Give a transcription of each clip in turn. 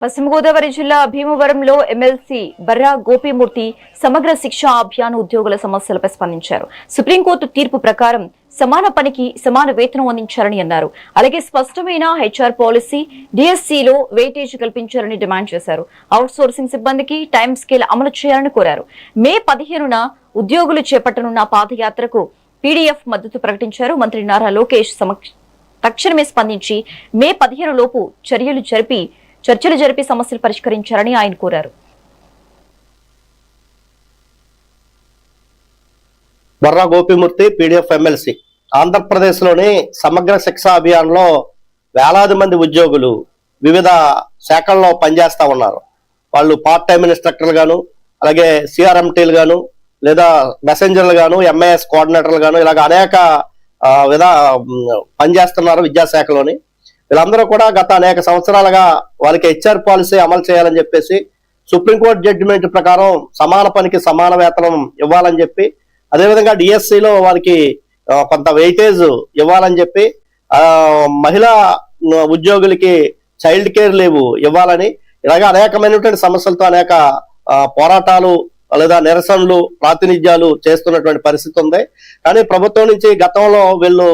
పశ్చిమ గోదావరి జిల్లా భీమవరంలో ఎమ్మెల్సీ బర్రా గోపీమూర్తి సమగ్ర శిక్షా అభియాన్ ఉద్యోగుల సమస్యలపై స్పందించారు. సుప్రీంకోర్టు తీర్పు ప్రకారం సమాన పనికి సమాన వేతనం అందించాలని అన్నారు. అలాగే స్పష్టమైన హెచ్ఆర్ పాలసీ, డిఎస్సీలో వెయిటేజ్ కల్పించాలని డిమాండ్ చేశారు. అవుట్ సోర్సింగ్ సిబ్బందికి టైం స్కేల్ అమలు చేయాలని కోరారు. మే 15న ఉద్యోగులు చేపట్టనున్న పాదయాత్రకు పీడీఎఫ్ మద్దతు ప్రకటించారు. మంత్రి నారా లోకేష్ తక్షణమే స్పందించి మే 15 లోపు చర్చలు జరిపి సమస్యలు పరిష్కరించాలని ఆయన కోరారు. బర్రా గోపీమూర్తి పీడీఎఫ్ ఎమ్మెల్సీ. ఆంధ్రప్రదేశ్లోని సమగ్ర శిక్షా అభియాన్లో వేలాది మంది ఉద్యోగులు వివిధ శాఖల్లో పనిచేస్తా ఉన్నారు. వాళ్ళు పార్ట్ టైం ఇన్స్ట్రక్టర్లు గాను, అలాగే సిఆర్ఎంటీలు గాను, లేదా మెసెంజర్లు గాను, ఎంఐఎస్ కోఆర్డినేటర్లు గాను, ఇలాగ అనేక పనిచేస్తున్నారు విద్యాశాఖలోని. వీళ్ళందరూ కూడా గత అనేక సంవత్సరాలుగా వాళ్ళకి హెచ్ఆర్ పాలసీ అమలు చేయాలని చెప్పేసి, సుప్రీంకోర్టు జడ్జిమెంట్ ప్రకారం సమాన పనికి సమాన వేతనం ఇవ్వాలని చెప్పి, అదేవిధంగా డిఎస్సిలో వారికి కొంత వెయిటేజ్ ఇవ్వాలని చెప్పి, మహిళా ఉద్యోగులకి చైల్డ్ కేర్ లీవ్ ఇవ్వాలని, ఇలాగే అనేకమైనటువంటి సమస్యలతో అనేక పోరాటాలు లేదా నిరసనలు, ప్రాతినిధ్యాలు చేస్తున్నటువంటి పరిస్థితి ఉంది. కానీ ప్రభుత్వం నుంచి గతంలో వీళ్ళు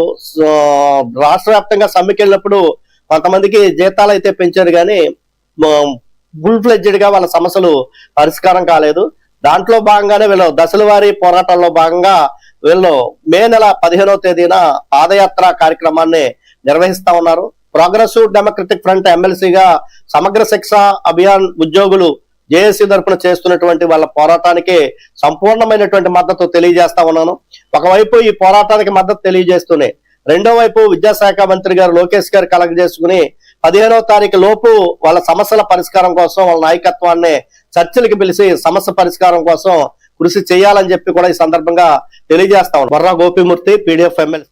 రాష్ట్ర వ్యాప్తంగా సమ్మెకి వెళ్ళినప్పుడు కొంతమందికి జీతాలు అయితే పెంచారు, కానీ ఫుల్ ఫ్లెడ్జెడ్ గా వాళ్ళ సమస్యలు పరిష్కారం కాలేదు. దాంట్లో భాగంగానే వీళ్ళు దశల వారీ పోరాటాల్లో భాగంగా వీళ్ళు మే నెల 15వ తేదీన పాదయాత్ర కార్యక్రమాన్ని నిర్వహిస్తా ఉన్నారు. ప్రోగ్రెసివ్ డెమోక్రటిక్ ఫ్రంట్ ఎమ్మెల్సీగా సమగ్ర శిక్ష అభియాన్ ఉద్యోగులు జేఏసీ తరఫున చేస్తున్నటువంటి వాళ్ళ పోరాటానికి సంపూర్ణమైనటువంటి మద్దతు తెలియజేస్తా ఉన్నాను. ఒకవైపు ఈ పోరాటానికి మద్దతు తెలియజేస్తూనే రెండో వైపు విద్యాశాఖ మంత్రి గారు లోకేష్ గారు కలెక్ట్ చేసుకుని 15వ తారీఖు లోపు వాళ్ళ సమస్యల పరిష్కారం కోసం వాళ్ళ నాయకత్వాన్ని చర్చలకు పిలిచి సమస్య పరిష్కారం కోసం కృషి చేయాలని చెప్పి కూడా ఈ సందర్భంగా తెలియజేస్తా ఉన్నాను. బర్రా గోపీమూర్తి, పీడీఎఫ్ ఎమ్మెల్సీ.